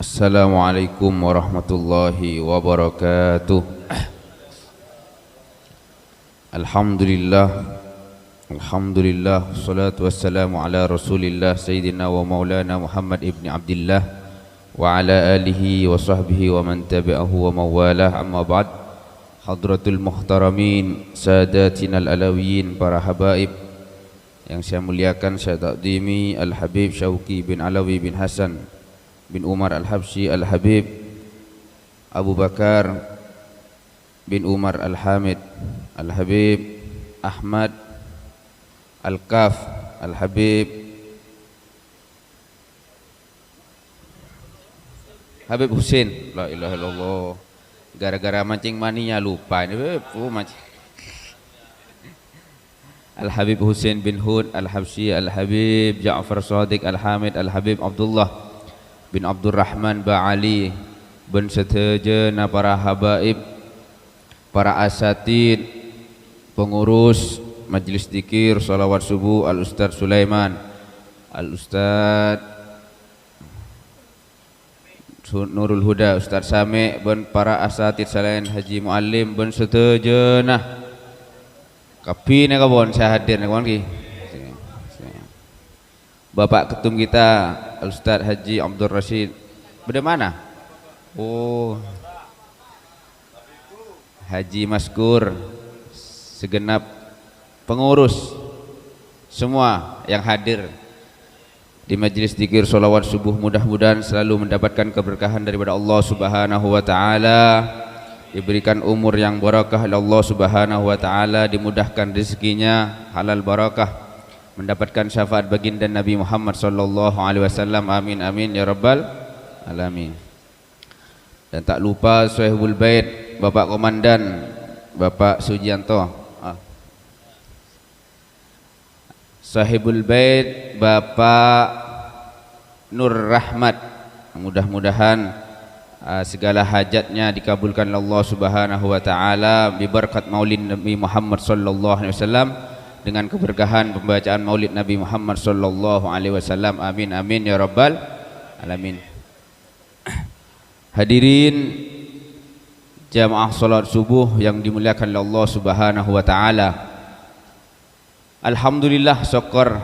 Assalamualaikum warahmatullahi wabarakatuh. Alhamdulillah, Alhamdulillah, salatu wassalamu ala rasulillah Sayyidina wa maulana Muhammad ibn Abdillah wa ala alihi wa sahbihi wa man tabi'ahu wa mawalah. Amma ba'd. Hadratul muhtaramin, sadatina al-alawiyin, para habaib yang saya muliakan, saya takdimi Al-Habib Syauqi bin Alawi bin Hasan bin Umar Al-Habsyi Al-Habib Abu Bakar bin Umar Al-Hamid Al-Habib Ahmad Al-Kaf Al-Habib Habib Husin, la ilaha illallah, gara-gara mancing maninya lupa ini mancing. Al-Habib Husin bin Hud Al-Habsyi Al-Habib Ja'far Shadiq Al-Hamid Al-Habib Abdullah bin Abdurrahman Ba'ali bin seterjana para habaib, para asatid, pengurus majlis zikir salawat subuh, Al-Ustaz Sulaiman, Al-Ustaz Nurul Huda, Ustaz Sami, bin para asatid selain Haji Muallim bin seterjana kapi ni kawan, saya hadir ni kawan ki. Bapak ketum kita Al-Ustaz Haji Abdul Rashid bagaimana? Oh, Haji Maskur, segenap pengurus semua yang hadir di majlis zikir sholawat subuh, mudah-mudahan selalu mendapatkan keberkahan daripada Allah Subhanahu wa taala, diberikan umur yang barakah oleh Allah Subhanahu wa taala, dimudahkan rezekinya halal barakah, mendapatkan syafaat baginda Nabi Muhammad sallallahu alaihi wasallam. Amin amin ya rabbal alamin. Dan tak lupa Sahibul Bait, Bapak Komandan Bapak Sujianto, Sahibul Bait Bapak Nur Rahmat, mudah-mudahan segala hajatnya dikabulkan oleh Allah Subhanahu wa taala berkat Maulid Nabi Muhammad sallallahu alaihi wasallam, dengan keberkahan pembacaan Maulid Nabi Muhammad sallallahu alaihi wasallam. Amin amin ya rabbal alamin. Hadirin jamaah salat subuh yang dimuliakan oleh Allah Subhanahu wa taala. Alhamdulillah, syukur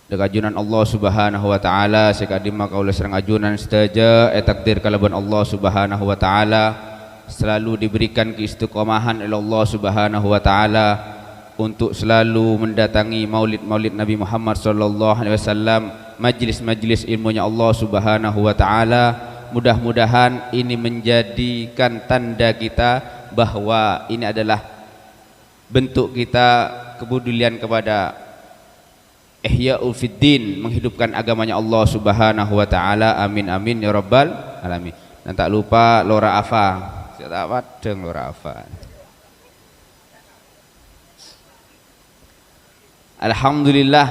dekajunan Allah Subhanahu wa taala sekadima kaula serang ajunan setaja takdir kalaban Allah Subhanahu wa taala selalu diberikan keistiqomahan oleh Allah Subhanahu wa taala untuk selalu mendatangi maulid Nabi Muhammad sallallahu alaihi wasallam, majlis-majlis ilmunya Allah Subhanahu wa taala. Mudah-mudahan ini menjadikan tanda kita bahwa ini adalah bentuk kita kepedulian kepada ihya'ul fiddin, menghidupkan agamanya Allah Subhanahu wa taala. Amin amin ya rabbal alamin. Dan tak lupa Lora Afa, saya tak padeng Lora Afa. Alhamdulillah,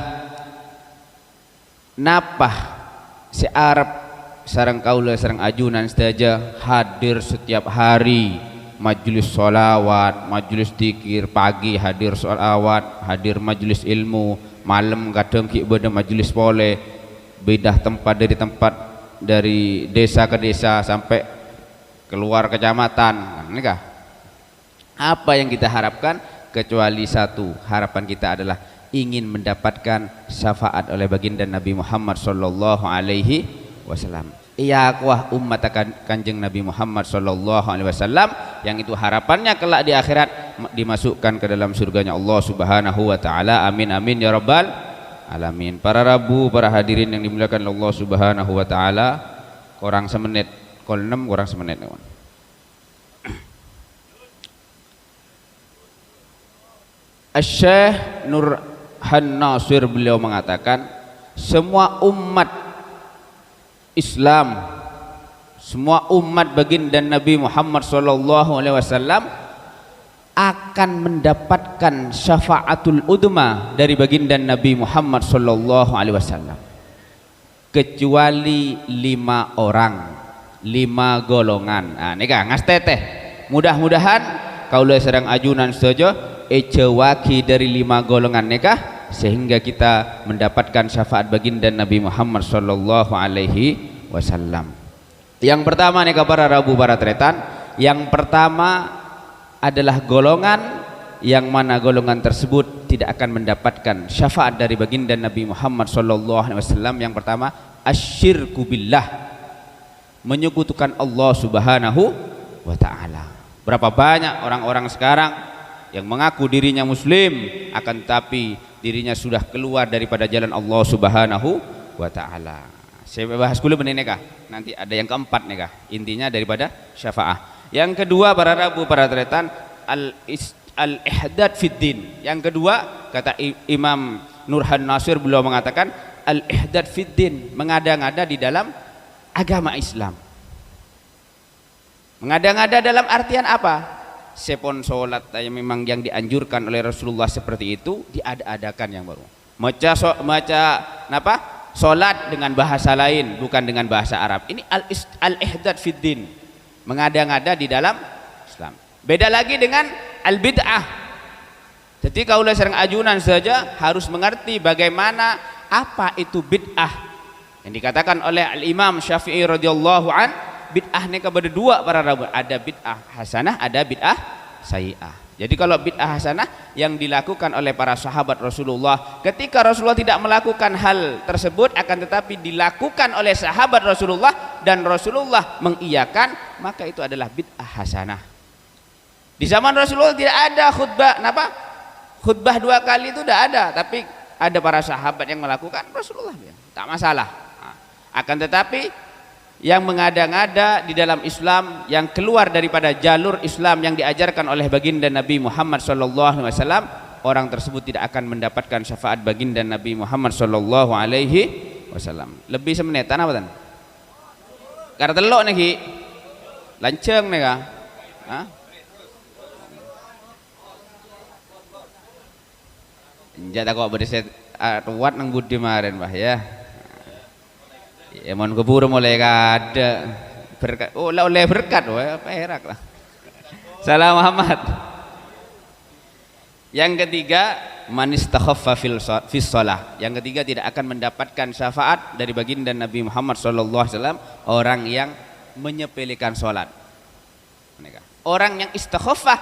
napah si Arab sarang kaula sarang ajunan saja hadir setiap hari majlis solawat, majlis zikir, pagi hadir solawat, hadir majlis ilmu, malam kadang ki beda majlis pole, bedah tempat dari desa ke desa sampai keluar kecamatan. Nikah apa yang kita harapkan kecuali satu, harapan kita adalah ingin mendapatkan syafaat oleh baginda Nabi Muhammad sallallahu alaihi wasallam. Iya kuah umat kanjeng Nabi Muhammad sallallahu alaihi wasallam, yang itu harapannya kelak di akhirat dimasukkan ke dalam surganya Allah Subhanahu wa taala. Amin amin ya rabbal alamin. Para rabu, para hadirin yang dimuliakan Allah Subhanahu wa taala, kurang semenit, kol 6 kurang semenit. Syekh Nur Han-Nasir beliau mengatakan semua umat Islam, semua umat baginda Nabi Muhammad sallallahu alaihi wasallam akan mendapatkan syafaatul udma dari baginda Nabi Muhammad sallallahu alaihi wasallam kecuali 5 orang, 5 golongan. Nah nikah ngas teteh, mudah-mudahan kaula sedang ajunan saja ejawaki dari 5 golongan nikah sehingga kita mendapatkan syafaat baginda Nabi Muhammad sallallahu alaihi wasallam. Yang pertama nih para Rabu para tretan, yang pertama adalah golongan yang mana golongan tersebut tidak akan mendapatkan syafaat dari baginda Nabi Muhammad SAW. Yang pertama, asyirku billah, menyekutukan Allah Subhanahu wa ta'ala. Berapa banyak orang-orang sekarang yang mengaku dirinya muslim akan tapi dirinya sudah keluar daripada jalan Allah Subhanahu wa ta'ala. Saya bahas dulu benih kah? Nanti ada yang keempat nih kah? Intinya daripada syafaat. Yang kedua para Rabu para tretan, al-ihdad fid din. Yang kedua kata Imam Nurhan Nasir, beliau mengatakan al-ihdad fid din, mengada-ngada di dalam agama Islam. Mengada-ngada dalam artian apa? Sepon sholat yang memang yang dianjurkan oleh Rasulullah seperti itu diada-adakan yang baru. Maca apa? Sholat dengan bahasa lain bukan dengan bahasa Arab. Ini al-ihdad fid din, mengada-ngada di dalam Islam. Beda lagi dengan al-bid'ah. Jadi kaulah sareng ajunan saja harus mengerti bagaimana apa itu bid'ah. Yang dikatakan oleh al-Imam Syafi'i radhiyallahu an, bid'ah ini kepada dua para Rabu, ada bid'ah hasanah, ada bid'ah sayyi'ah. Jadi kalau bid'ah hasanah yang dilakukan oleh para sahabat Rasulullah ketika Rasulullah tidak melakukan hal tersebut, akan tetapi dilakukan oleh sahabat Rasulullah dan Rasulullah mengiyakan, maka itu adalah bid'ah hasanah. Di zaman Rasulullah tidak ada khutbah, kenapa? Khutbah 2 kali itu tidak ada, tapi ada para sahabat yang melakukan, Rasulullah tak masalah. Akan tetapi yang mengada-ngada di dalam Islam, yang keluar daripada jalur Islam yang diajarkan oleh baginda Nabi Muhammad SAW, orang tersebut tidak akan mendapatkan syafaat baginda Nabi Muhammad SAW. Lebih semenitan apa tan? Karena telok nih ki, lanceng nih kah? Jatah kok berset ruwat nang budi maren bah ya. Ya mohon keburu mulai kada berkat, oleh berkat, perak lah. Salam Muhammad. Yang ketiga, manis takhaffa fis shalah. Yang ketiga tidak akan mendapatkan syafaat dari baginda Nabi Muhammad SAW, orang yang menyepelekan sholat. Orang yang istakhaffah,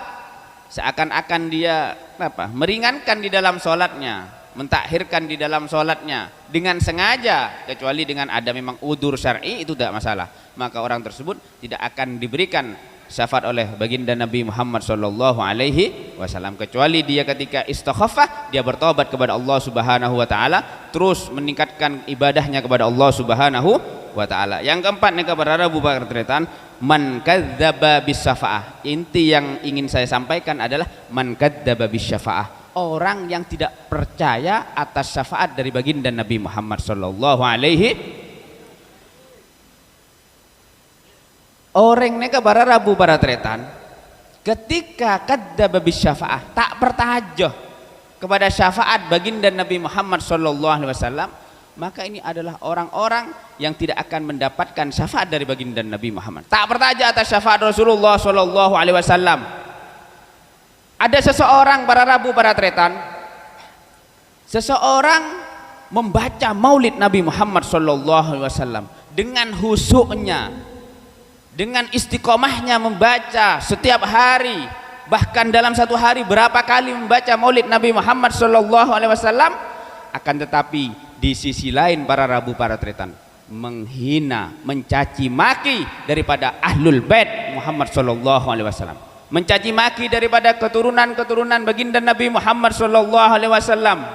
seakan-akan dia apa? Meringankan di dalam sholatnya, mentakhirkan di dalam sholatnya dengan sengaja, kecuali dengan ada memang udzur syar'i, itu tidak masalah, maka orang tersebut tidak akan diberikan syafaat oleh baginda Nabi Muhammad SAW, kecuali dia ketika istikhaffah, dia bertobat kepada Allah Subhanahu wa taala, terus meningkatkan ibadahnya kepada Allah Subhanahu wa taala. Yang keempat nih kepada Abu Bakar Tretan, man kadzdzaba bisyafa'ah. Inti yang ingin saya sampaikan adalah man kadzdzaba bisyafa'ah, orang yang tidak percaya atas syafaat dari baginda Nabi Muhammad sallallahu alaihi. Orang neka bara Rabu bara Tretan, ketika kadzdzaba bisyafa'ah, tak pertahajoh kepada syafaat baginda Nabi Muhammad sallallahu alaihi wasallam, maka ini adalah orang-orang yang tidak akan mendapatkan syafaat dari baginda Nabi Muhammad. Tak pertaja atas syafaat Rasulullah sallallahu alaihi wasallam. Ada seseorang para Rabu para Tretan, seseorang membaca maulid Nabi Muhammad sallallahu alaihi wasallam dengan husuknya, dengan istiqomahnya membaca setiap hari, bahkan dalam satu hari berapa kali membaca maulid Nabi Muhammad sallallahu alaihi wasallam. Akan tetapi di sisi lain para Rabu para Tretan menghina, mencaci maki daripada ahlul bait Muhammad sallallahu alaihi wasallam, mencaci maki daripada keturunan-keturunan baginda Nabi Muhammad sallallahu alaihi wasallam,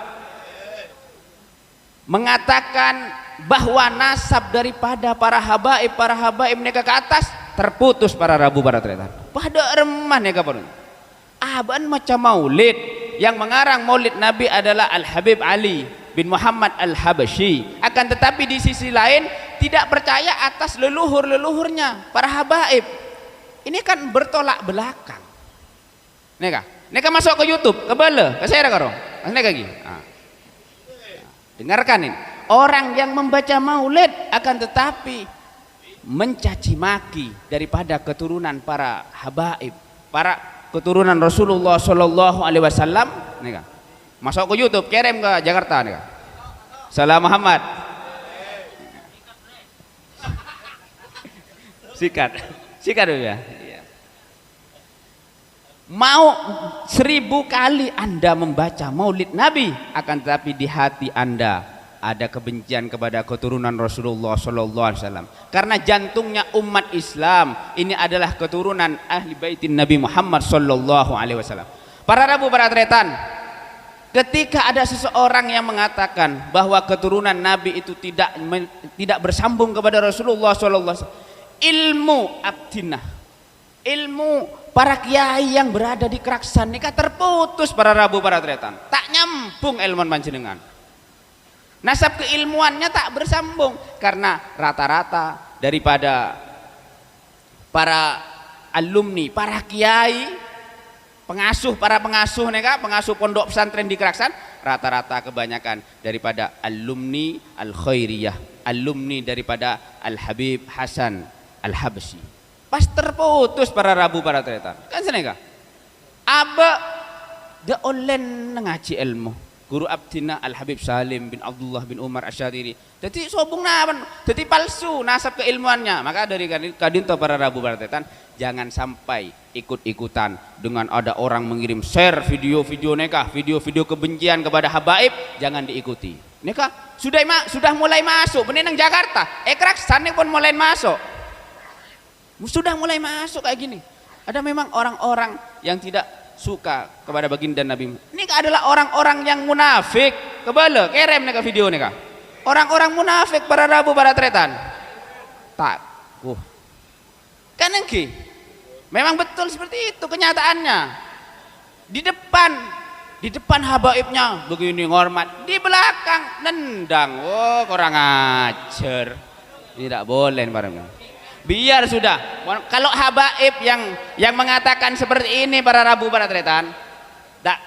mengatakan bahwa nasab daripada para habaib mereka ke atas terputus para Rabu para Tretan. Pada remah ya kapan? Aban macam maulid, yang mengarang maulid Nabi adalah Al-Habib Ali bin Muhammad Al-Habasyi. Akan tetapi di sisi lain tidak percaya atas leluhur-leluhurnya para habaib. Ini kan bertolak belakang. Neka masuk ke YouTube, ke bala, ke saya karo. Neka lagi. Dengarkan ini. Orang yang membaca maulid akan tetapi mencaci maki daripada keturunan para habaib, para keturunan Rasulullah sallallahu alaihi wasallam. Neka. Masuk ke YouTube, kirim ke Jakarta neka. Salam Muhammad. Sikat ya. Mau 1000 kali Anda membaca maulid Nabi, akan tetapi di hati Anda ada kebencian kepada keturunan Rasulullah Sallallahu Alaihi Wasallam. Karena jantungnya umat Islam ini adalah keturunan ahli baitin Nabi Muhammad Sallallahu Alaihi Wasallam. Para Rabu, para tretan, ketika ada seseorang yang mengatakan bahwa keturunan Nabi itu tidak bersambung kepada Rasulullah Sallallahu Alaihi Wasallam, ilmu abdinah, ilmu para kiai yang berada di Keraksan nikah terputus, para Rabu, para tretan, tak nyambung ilmu panjenengan. Nasab keilmuannya tak bersambung karena rata-rata daripada para alumni, para kiai, para pengasuh neka, pengasuh pondok pesantren di Keraksan, rata-rata kebanyakan daripada alumni Al-Khairiyah, alumni daripada Al-Habib Hasan Al-Habsyi. Pas terputus, para Rabu, para tretan, kan seneka aba de olen ngaji ilmu guru abdina Al-Habib Salim bin Abdullah bin Umar Asyadiri, jadi sobung naman, jadi palsu nasab keilmuannya. Maka dari kadinto, para Rabu, para tretan, jangan sampai ikut-ikutan dengan ada orang mengirim share video-video neka, video-video kebencian kepada habaib, jangan diikuti. Neka sudah mulai masuk benih nang Jakarta, Keraksan pun mulai masuk, sudah mulai masuk kayak gini. Ada memang orang-orang yang tidak suka kepada baginda Nabi. Ini adalah orang-orang yang munafik. Kebala kerem neka video neka, orang-orang munafik, para Rabu, para tretan. Tak kan engki memang betul seperti itu kenyataannya. Di depan habaibnya begini ngormat, di belakang nendang. Kurang ajar, tidak boleh, para biar sudah. Kalau habaib yang mengatakan seperti ini, para Rabu, para tretan, tak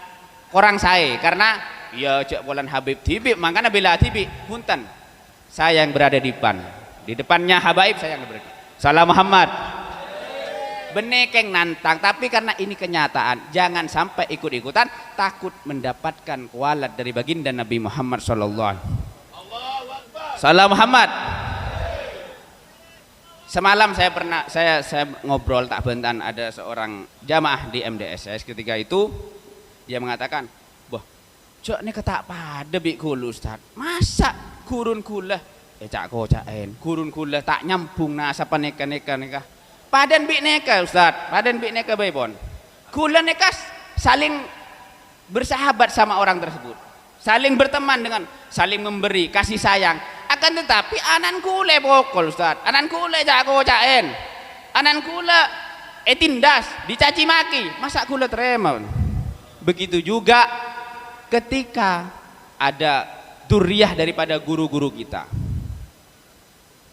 kurang saya, karena ya cek bulan Habib Tibik, makanya bila Tibik punten saya yang berada di depannya habaib, saya yang berada. Salam Muhammad. Benekeng nantang, tapi karena ini kenyataan, jangan sampai ikut-ikutan, takut mendapatkan kualat dari baginda Nabi Muhammad sallallahu alaihi wasallam. Salam Muhammad. Semalam saya ngobrol tak bentan, ada seorang jamaah di MDSS. Ketika itu dia mengatakan, "Boh, cok ini ketak pada bik kulu Ustaz. Masa kurun kula cak kocaen, kurun kula tak nyambung nasab neka. Padan bik neka Ustaz, padan bik neka baibon. Kula neka saling bersahabat sama orang tersebut, saling berteman dengan, saling memberi kasih sayang. Akan tetapi anan kule pokol Ustaz, anan kule jago caen, anan kule tindas, dicaci maki, masa kule terima. Begitu juga ketika ada duriyah daripada guru-guru kita,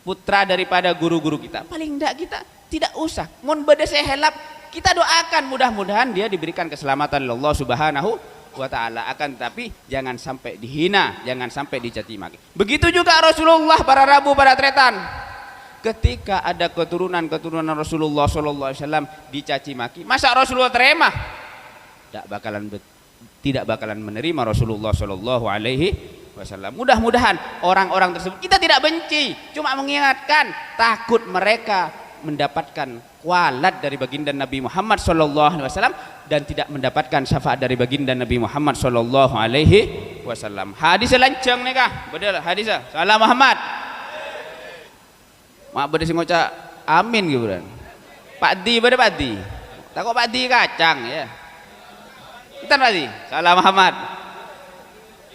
putra daripada guru-guru kita, paling tidak kita tidak usah mun beda sehelap, kita doakan mudah-mudahan dia diberikan keselamatan oleh Allah Subhanahu wa ta'ala. Akan tapi jangan sampai dihina, jangan sampai dicaci maki. Begitu juga Rasulullah, para Rabu, para tretan, ketika ada keturunan Rasulullah sallallahu alaihi wasallam dicaci maki, masa Rasulullah terima? Tidak bakalan menerima Rasulullah sallallahu alaihi wasallam. Mudah-mudahan orang-orang tersebut kita tidak benci, cuma mengingatkan, takut mereka mendapatkan kualat dari baginda Nabi Muhammad sallallahu alaihi wasallam dan tidak mendapatkan syafaat dari baginda Nabi Muhammad sallallahu alaihi wasallam. Hadis lancang nih kah? Betul hadis. Salam Muhammad. Mak beda sing ngoca amin gitu kan. Pak Di beda Pak Di. Takut Pak Di kacang ya. Entar Pak Di. Salam Muhammad.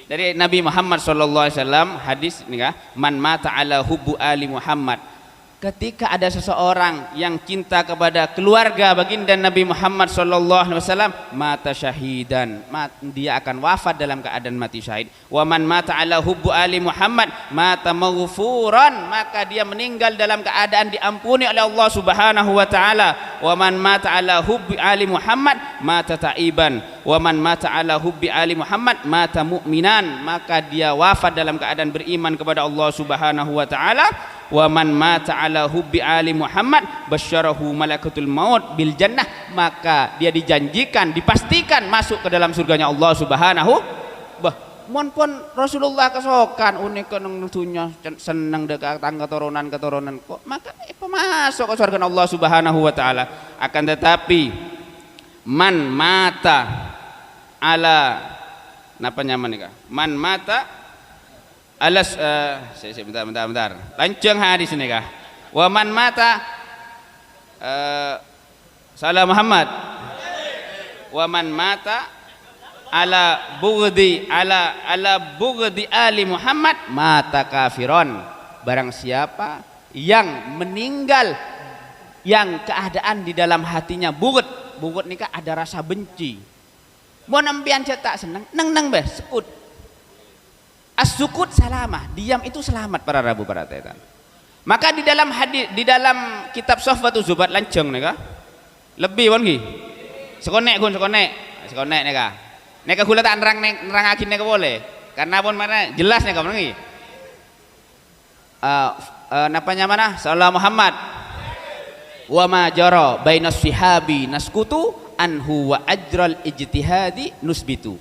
Dari Nabi Muhammad sallallahu alaihi wasallam, hadis nih kah? Man mata ala hubbu ali Muhammad. Ketika ada seseorang yang cinta kepada keluarga baginda Nabi Muhammad sallallahu alaihi wasallam, mata syahidan, dia akan wafat dalam keadaan mati syahid. Wa man mata ala hubbu ali Muhammad mata maghfuran, maka dia meninggal dalam keadaan diampuni oleh Allah Subhanahu wa taala. Wa man mata ala hubbi ali Muhammad mata ta'iban, wa man mata ala hubbi ali Muhammad mata mu'minan, maka dia wafat dalam keadaan beriman kepada Allah Subhanahu wa taala. Wa man mata ala hubbi ali Muhammad basyarahu malakatul maut bil jannah, maka dia dijanjikan, dipastikan masuk ke dalam surganya Allah Subhanahu. Mon pun Rasulullah kesokan unik keneng nutunya seneng dekat keturunan kok, maka masuk ke surga Allah Subhanahu wa taala. Akan tetapi man mata ala napa nyaman nih kah? Man mata alas bentar. Lanceng hadis ini kah? Wa man mata salah Muhammad. Wa man mata ala bughdi ali Muhammad mata kafiron. Barang siapa yang meninggal yang keadaan di dalam hatinya bugut nikah ada rasa benci. Mau nampian cetak senang, neng beh sekut. As-sukut salamah, diam itu selamat para rabu para tetan. Maka di dalam hadis, di dalam kitab Sofwatul Zubat lanceng nih kah? Lebih wangi. Sekonek nih kah? Neka gula tak nerangin neka boleh. Karena pun mana jelas nih kah wangi. Napanya mana? Sallallahu Muhammad. Wa ma jara bainas sihabi naskutu anhu wa ajral ijtihadi nusbitu.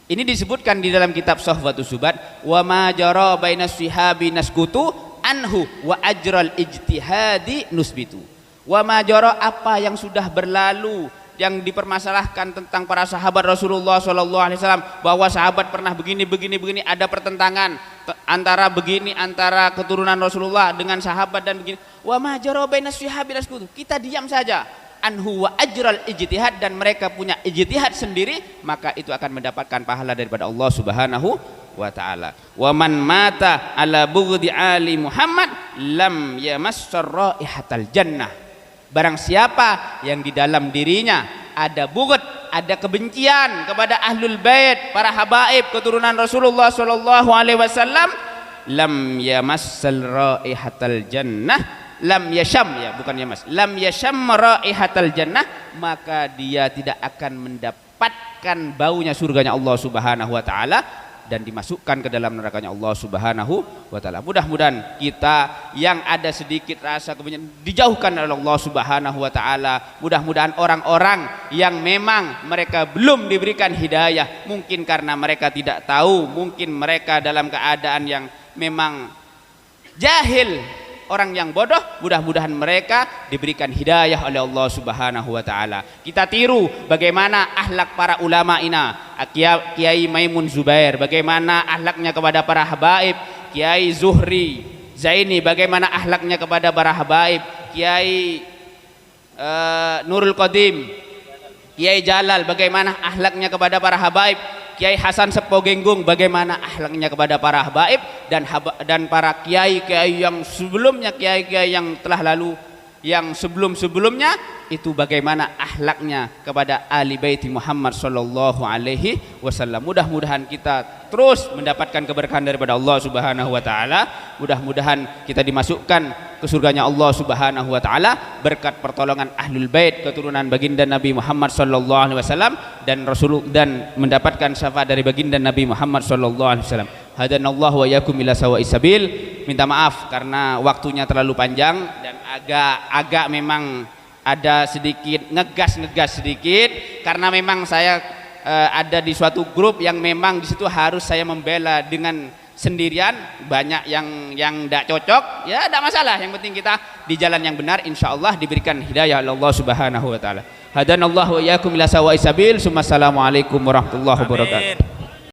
Ini disebutkan di dalam kitab Sofwatul Zubat. Wa ma jara bainas sihabi naskutu anhu wa ajral ijtihadi nusbitu. Wa ma jara apa yang sudah berlalu yang dipermasalahkan tentang para sahabat Rasulullah SAW, bahwa sahabat pernah begini ada pertentangan antara keturunan Rasulullah dengan sahabat dan begini. Wa ma jara bainas syihabi naskutu, kita diam saja. Anhu wa ajral ijtihad, dan mereka punya ijtihad sendiri, maka itu akan mendapatkan pahala daripada Allah Subhanahu wa ta'ala. Wa man mata ala bughdi ali Muhammad lam yamassar raihatal jannah. Barang siapa yang di dalam dirinya ada bughd, ada kebencian kepada ahlul bait, para habaib keturunan Rasulullah sallallahu alaihi wasallam, lam yamassal raihatal jannah, lam yasham lam yasham raihatal jannah, maka dia tidak akan mendapatkan baunya surganya Allah Subhanahu wa taala dan dimasukkan ke dalam nerakanya Allah Subhanahu wa taala. Mudah-mudahan kita yang ada sedikit rasa kebencian dijauhkan oleh Allah Subhanahu wa taala. Mudah-mudahan orang-orang yang memang mereka belum diberikan hidayah, mungkin karena mereka tidak tahu, mungkin mereka dalam keadaan yang memang jahil, orang yang bodoh, mudah-mudahan mereka diberikan hidayah oleh Allah Subhanahu wa taala. Kita tiru bagaimana akhlak para ulama ina, Kiai Maimun Zubair, bagaimana akhlaknya kepada para habaib, Kiai Zuhri Zaini, bagaimana akhlaknya kepada para habaib, Kiai Nurul Qadim, Kiai Jalal, bagaimana akhlaknya kepada para habaib, Kiai Hasan Sepo Genggung, bagaimana akhlaknya kepada para habaib dan para kiai-kiai yang sebelumnya, kiai-kiai yang telah lalu, yang sebelum-sebelumnya itu bagaimana akhlaknya kepada ahli baiti Muhammad sallallahu alaihi wasallam. Mudah-mudahan kita terus mendapatkan keberkahan daripada Allah Subhanahu wa taala. Mudah-mudahan kita dimasukkan ke surganya Allah Subhanahu wa taala berkat pertolongan ahlul bait keturunan baginda Nabi Muhammad sallallahu alaihi wasallam dan mendapatkan syafaat dari baginda Nabi Muhammad sallallahu alaihi wasallam. Hadanallahu wa iyyakum ila sawa'is sabil. Minta maaf karena waktunya terlalu panjang dan agak memang ada sedikit ngegas sedikit, karena memang saya ada di suatu grup yang memang di situ harus saya membela dengan sendirian, banyak yang tidak cocok, ya tidak masalah, yang penting kita di jalan yang benar, insyaallah diberikan hidayah oleh Allah Subhanahu wa taala. Hadanallahu wa iyyakum ila sawa'is sabil. Assalamualaikum warahmatullahi wabarakatuh.